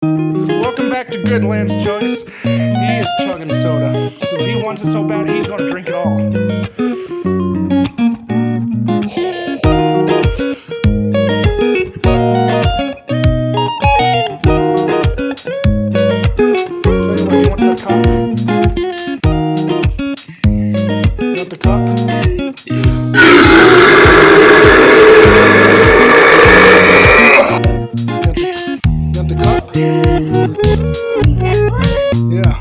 Welcome back to Goodlands, Chugs. He is chugging soda. Since he wants it so bad, he's going to drink it all. Tell you what, you want the cup? You want the cup? You want the cup? Yeah.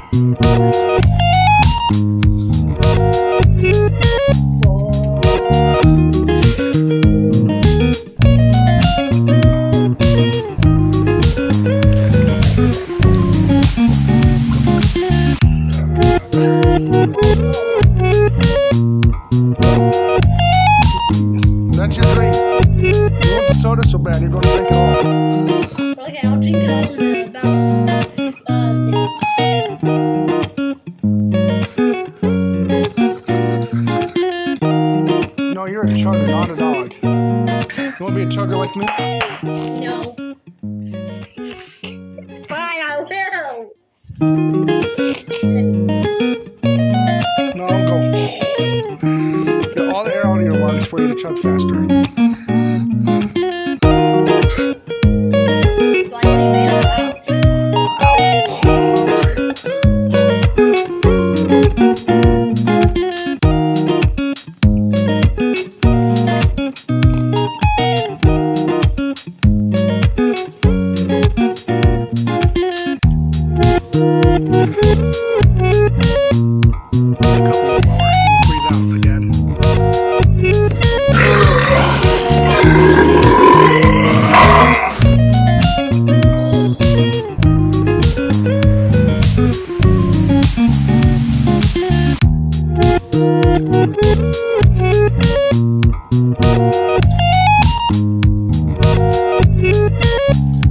That's your drink. You want the soda so bad, you're going to drink it all. Okay, I'll drink it all in about No, you're a chugger, not a dog. You want to be a chugger like me? No. Fine, I will. No, go. Get all the air out of your lungs for you to chug faster. Do I leave it out?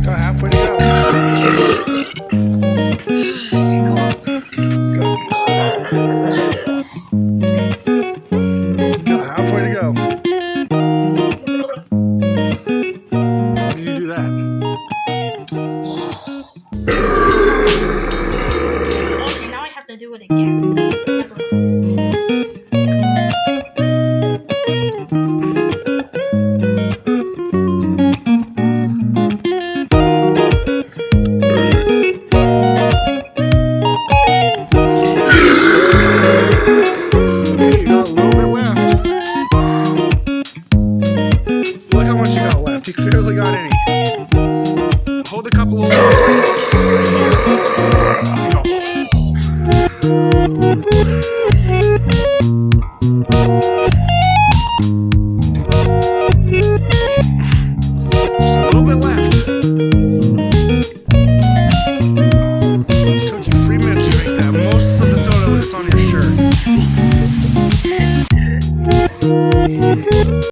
Got halfway to go. Got halfway to go. How did you do that? Okay, now I have to do it again. Look how much you got left. You clearly got any. Hold the cup a little Just a little bit left. It took you 3 minutes to drink that. Most of the soda was on your shirt.